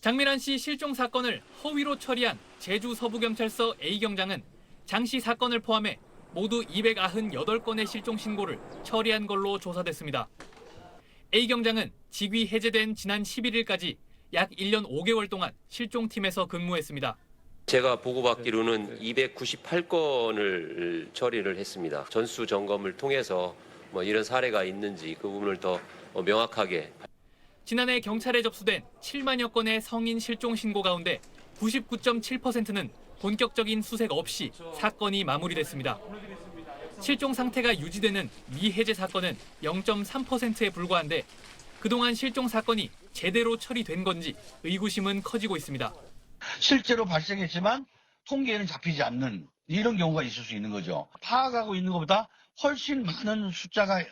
장미란 씨 실종 사건을 허위로 처리한 제주 서부경찰서 A경장은 장 씨 사건을 포함해 모두 298건의 실종 신고를 처리한 걸로 조사됐습니다. A경장은 직위 해제된 지난 11일까지 약 1년 5개월 동안 실종팀에서 근무했습니다. 제가 보고받기로는 298건을 처리를 했습니다. 전수 점검을 통해서 이런 사례가 있는지 그 부분을 더 명확하게. 지난해 경찰에 접수된 7만여 건의 성인 실종 신고 가운데 99.7%는 본격적인 수색 없이 사건이 마무리됐습니다. 실종 상태가 유지되는 미해제 사건은 0.3%에 불과한데 그동안 실종 사건이 제대로 처리된 건지 의구심은 커지고 있습니다. 실제로 발생했지만 통계에는 잡히지 않는 이런 경우가 있을 수 있는 거죠. 파악하고 있는 것보다 훨씬 많은 숫자가.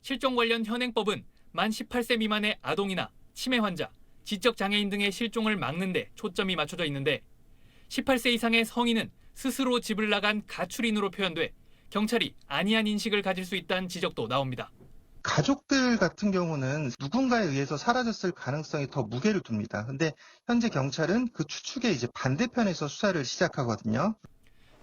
실종 관련 현행법은 만 18세 미만의 아동이나 치매 환자, 지적 장애인 등의 실종을 막는 데 초점이 맞춰져 있는데 18세 이상의 성인은 스스로 집을 나간 가출인으로 표현돼 경찰이 안이한 인식을 가질 수 있다는 지적도 나옵니다. 가족들 같은 경우는 누군가에 의해서 사라졌을 가능성이 더 무게를 둡니다. 근데 현재 경찰은 그 추측의 이제 반대편에서 수사를 시작하거든요.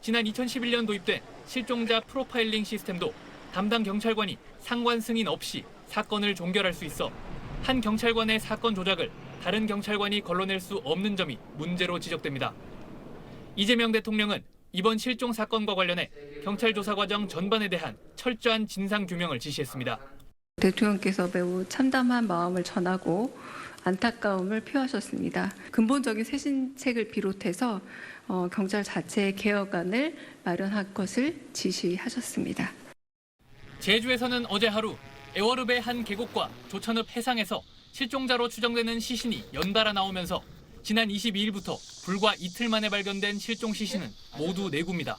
지난 2011년 도입된 실종자 프로파일링 시스템도 담당 경찰관이 상관 승인 없이 사건을 종결할 수 있어 한 경찰관의 사건 조작을 다른 경찰관이 걸러낼 수 없는 점이 문제로 지적됩니다. 이재명 대통령은 이번 실종 사건과 관련해 경찰 조사 과정 전반에 대한 철저한 진상 규명을 지시했습니다. 대통령께서 매우 참담한 마음을 전하고 안타까움을 표하셨습니다. 근본적인 쇄신책을 비롯해서 경찰 자체의 개혁안을 마련할 것을 지시하셨습니다. 제주에서는 어제 하루 애월읍의 한 계곡과 조천읍 해상에서 실종자로 추정되는 시신이 연달아 나오면서 지난 22일부터 불과 이틀 만에 발견된 실종 시신은 모두 4구입니다.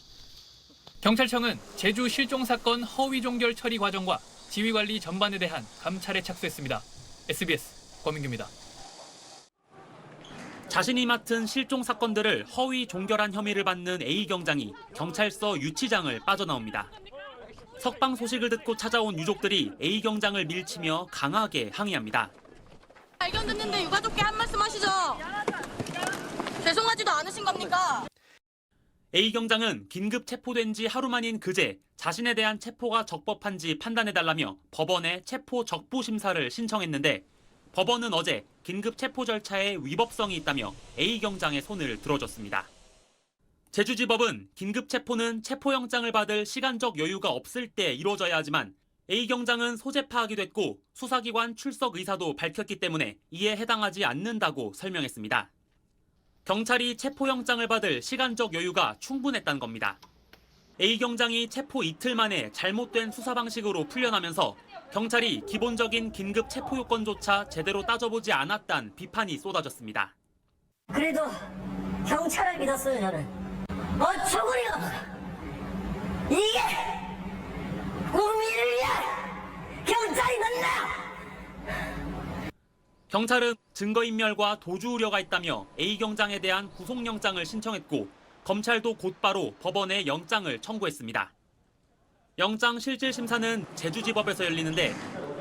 경찰청은 제주 실종 사건 허위 종결 처리 과정과 지휘 관리 전반에 대한 감찰에 착수했습니다. SBS 권민규입니다. 자신이 맡은 실종 사건들을 허위 종결한 혐의를 받는 A 경장이 경찰서 유치장을 빠져나옵니다. 석방 소식을 듣고 찾아온 유족들이 A 경장을 밀치며 강하게 항의합니다. 발견됐는데 유가족께 한 말씀 하시죠. 죄송하지도 않으신 겁니까? A 경장은 긴급 체포된 지 하루 만인 그제 자신에 대한 체포가 적법한지 판단해달라며 법원에 체포 적부 심사를 신청했는데 법원은 어제 긴급 체포 절차에 위법성이 있다며 A 경장의 손을 들어줬습니다. 제주지법은 긴급 체포는 체포영장을 받을 시간적 여유가 없을 때 이루어져야 하지만 A 경장은 소재 파악이 됐고 수사기관 출석 의사도 밝혔기 때문에 이에 해당하지 않는다고 설명했습니다. 경찰이 체포영장을 받을 시간적 여유가 충분했다는 겁니다. A 경장이 체포 이틀 만에 잘못된 수사 방식으로 풀려나면서 경찰이 기본적인 긴급 체포 요건조차 제대로 따져보지 않았다는 비판이 쏟아졌습니다. 그래도 경찰을 믿었어요, 저는. 어처구니가 이게 국민을 위한 경찰이 맞나? 경찰은 증거인멸과 도주 우려가 있다며 A 경장에 대한 구속영장을 신청했고 검찰도 곧바로 법원에 영장을 청구했습니다. 영장 실질 심사는 제주지법에서 열리는데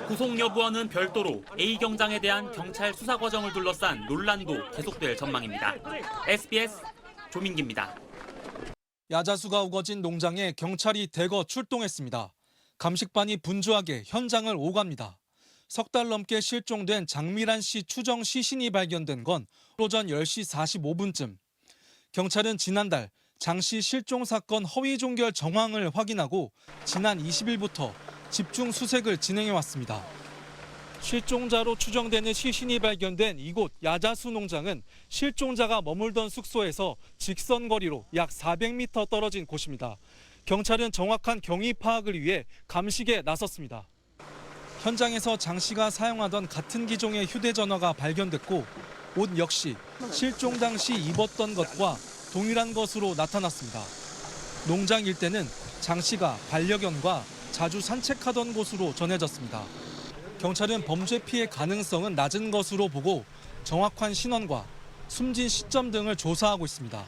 구속 여부와는 별도로 A 경장에 대한 경찰 수사 과정을 둘러싼 논란도 계속될 전망입니다. SBS 조민기입니다. 야자수가 우거진 농장에 경찰이 대거 출동했습니다. 감식반이 분주하게 현장을 오갑니다. 석 달 넘게 실종된 장미란 씨 추정 시신이 발견된 건 오전 10시 45분쯤. 경찰은 지난달 장 씨 실종 사건 허위 종결 정황을 확인하고 지난 20일부터 집중 수색을 진행해왔습니다. 실종자로 추정되는 시신이 발견된 이곳 야자수 농장은 실종자가 머물던 숙소에서 직선 거리로 약 400m 떨어진 곳입니다. 경찰은 정확한 경위 파악을 위해 감식에 나섰습니다. 현장에서 장 씨가 사용하던 같은 기종의 휴대전화가 발견됐고 옷 역시 실종 당시 입었던 것과 동일한 것으로 나타났습니다. 농장 일대는 장 씨가 반려견과 자주 산책하던 곳으로 전해졌습니다. 경찰은 범죄 피해 가능성은 낮은 것으로 보고 정확한 신원과 숨진 시점 등을 조사하고 있습니다.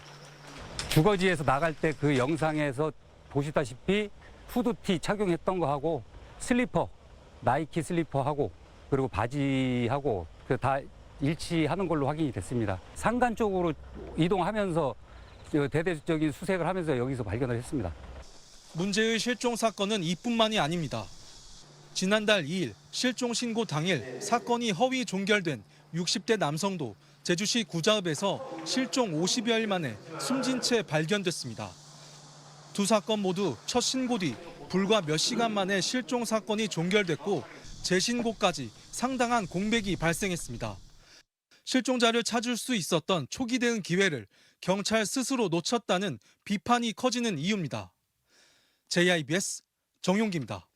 주거지에서 나갈 때 그 영상에서 보시다시피 후드티 착용했던 거하고 슬리퍼, 나이키 슬리퍼하고 그리고 바지하고 다 일치하는 걸로 확인이 됐습니다. 산간 쪽으로 이동하면서 대대적인 수색을 하면서 여기서 발견을 했습니다. 문제의 실종 사건은 이뿐만이 아닙니다. 지난달 2일 실종 신고 당일 사건이 허위 종결된 60대 남성도 제주시 구자읍에서 실종 50여일 만에 숨진 채 발견됐습니다. 두 사건 모두 첫 신고 뒤 불과 몇 시간 만에 실종 사건이 종결됐고 재신고까지 상당한 공백이 발생했습니다. 실종자를 찾을 수 있었던 초기 대응 기회를 경찰 스스로 놓쳤다는 비판이 커지는 이유입니다. JIBS 정용기입니다.